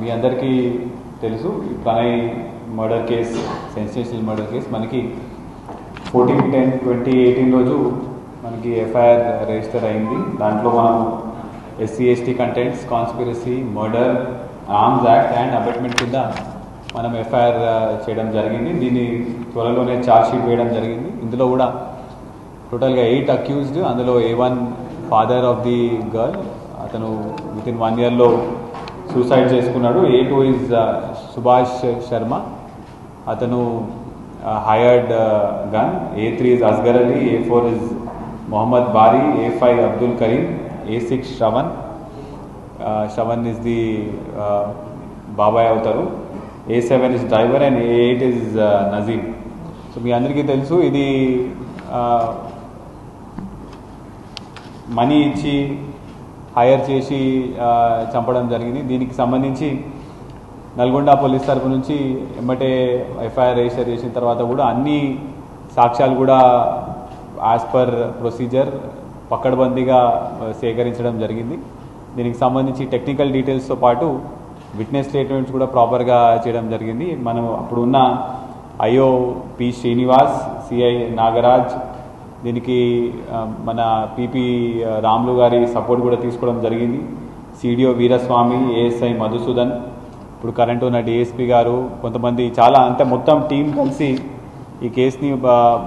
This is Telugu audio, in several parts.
మీ అందరికీ తెలుసు Pranay murder case, sensational murder case మనకి 14/10/2018 రోజు మనకి ఎఫ్ఐఆర్ రిజిస్టర్ అయింది. దాంట్లో మనం SC/ST contents, conspiracy, murder, arms act and abetment కింద మనం ఎఫ్ఐఆర్ చేయడం జరిగింది. దీన్ని త్వరలోనే ఛార్జ్ షీట్ వేయడం జరిగింది. ఇందులో కూడా టోటల్గా 8 అక్యూజ్డ్. అందులో A1 father of the girl, అతను వితిన్ 1 yearలో సూసైడ్ చేసుకున్నాడు. A2 ఇస్ సుభాష్ శర్మ, అతను hired gun. A3 is Asgar Ali, A4 is Mohammed Bari, A5 Abdul Karim, A6 Shravan is the బాబాయ్ అవుతారు, A7 is driver and A8 is Nazeem. So మీ అందరికీ తెలుసు ఇది మనీ ఇచ్చి హైర్ చేసి చంపడం జరిగింది. దీనికి సంబంధించి నల్గొండ పోలీస్ తరఫు నుంచి ఎమ్మటే ఎఫ్ఐఆర్ రిజిస్టర్ చేసిన తర్వాత కూడా అన్ని సాక్ష్యాలు కూడా యాజ్ పర్ ప్రొసీజర్ పకడ్బందీగా సేకరించడం జరిగింది. దీనికి సంబంధించి టెక్నికల్ డీటెయిల్స్తో పాటు విట్నెస్ స్టేట్మెంట్స్ కూడా ప్రాపర్గా చేయడం జరిగింది. మనం అప్పుడున్న IO P Srinivas, CI Nagaraj, దీనికి మన PP రాములు గారి సపోర్ట్ కూడా తీసుకోవడం జరిగింది. CDO వీరస్వామి, ASI మధుసూదన్, ఇప్పుడు కరెంట్ ఉన్న DSP గారు, కొంతమంది చాలా అంటే మొత్తం టీం కలిసి ఈ కేసుని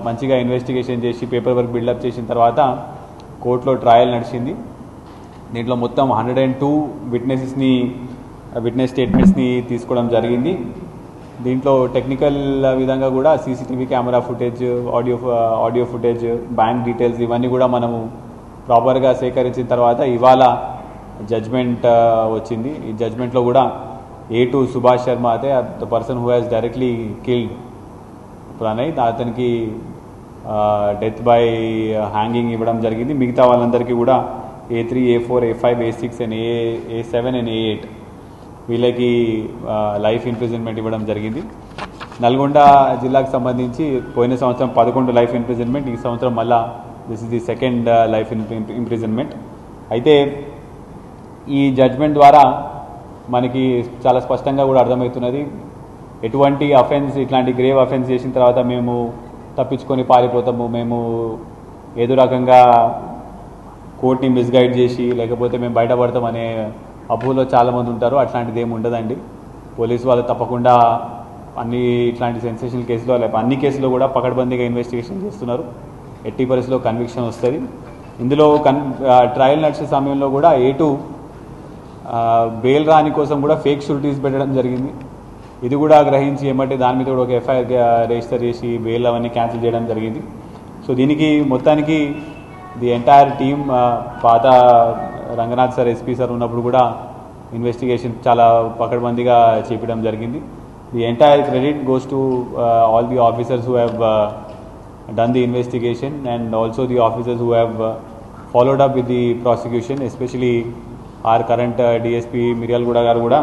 మంచిగా ఇన్వెస్టిగేషన్ చేసి పేపర్ వర్క్ బిల్డప్ చేసిన తర్వాత కోర్టులో ట్రయల్ నడిచింది. దీంట్లో మొత్తం 102 విట్నెస్ స్టేట్మెంట్స్ని తీసుకోవడం జరిగింది. దీంట్లో టెక్నికల్ విధంగా కూడా CCTV camera footage, audio footage, bank details ఇవన్నీ కూడా మనము ప్రాపర్గా సేకరించిన తర్వాత ఇవాళ జడ్జ్మెంట్ వచ్చింది. ఈ జడ్జ్మెంట్లో కూడా A2 సుభాష్ శర్మ అయితే the person who has directly killed Pranay, అతనికి డెత్ బై హ్యాంగింగ్ ఇవ్వడం జరిగింది. మిగతా వాళ్ళందరికీ కూడా A3, A4, A5, A6 and A7 and A8 వీళ్ళకి లైఫ్ ఇంప్రిజన్మెంట్ ఇవ్వడం జరిగింది. నల్గొండ జిల్లాకు సంబంధించి పోయిన సంవత్సరం 11 లైఫ్ ఇంప్రిజన్మెంట్, ఈ సంవత్సరం మళ్ళా this is the second life imprisonment. అయితే ఈ జడ్జ్మెంట్ ద్వారా మనకి చాలా స్పష్టంగా కూడా అర్థమవుతున్నది, ఎటువంటి అఫెన్స్, ఇట్లాంటి గ్రేవ్ అఫెన్స్ చేసిన తర్వాత మేము తప్పించుకొని పారిపోతాము, మేము ఏదో రకంగా కోర్టుని మిస్గైడ్ చేసి లేకపోతే మేము బయటపడతామనే అపోలో చాలామంది ఉంటారు. అట్లాంటిది ఏమి ఉండదండి. పోలీసు వాళ్ళు తప్పకుండా ఇట్లాంటి సెన్సేషనల్ కేసులో లేకపోతే అన్ని కేసులో కూడా పకడ్బందీగా ఇన్వెస్టిగేషన్ చేస్తున్నారు. ఎట్టి పరిస్థితిలో కన్విక్షన్ వస్తుంది. ఇందులో ట్రయల్ నడిచే సమయంలో కూడా A2 బెయిల్ రాని కోసం కూడా ఫేక్ షూరిటీస్ పెట్టడం జరిగింది. ఇది కూడా గ్రహించి ఏమంటే దాని మీద కూడా ఒక FIR రిజిస్టర్ చేసి బెయిల్ అవన్నీ క్యాన్సిల్ చేయడం జరిగింది. సో దీనికి మొత్తానికి ది ఎంటైర్ టీమ్, పాత రంగనాథ్ సార్, SP సార్ ఉన్నప్పుడు కూడా ఇన్వెస్టిగేషన్ చాలా పకడ్బందీగా చేపడం జరిగింది. The entire credit goes to all the officers who have done the investigation and also the officers who have followed up with the prosecution, especially our current DSP Miryalaguda గారు కూడా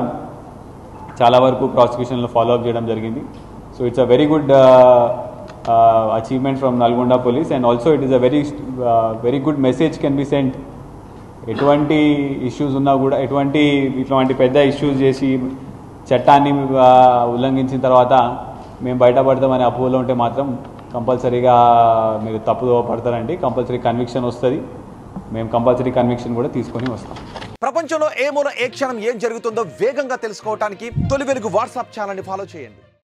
చాలా వరకు ప్రాసిక్యూషన్లో ఫాలో అప్ చేయడం జరిగింది. So it's a very good achievement from Nalgonda police and also it is a very good message can be sent. ఎటువంటి ఇష్యూస్ ఉన్నా కూడా ఇట్లాంటి పెద్ద ఇష్యూస్ చేసి చట్టాన్ని ఉల్లంఘించిన తర్వాత మేము బయటపడతామని అపోలో ఉంటే మాత్రం కంపల్సరీగా మీరు తప్పుదో పడతారండి. కంపల్సరీ కన్విక్షన్ వస్తుంది. మేము కంపల్సరీ కన్విక్షన్ కూడా తీసుకొని వస్తాం. ప్రపంచంలో ఏ మూల ఏ క్షణం ఏం జరుగుతుందో వేగంగా తెలుసుకోవడానికి తొలి వెలుగు వాట్సాప్ ఛానల్ని ఫాలో చేయండి.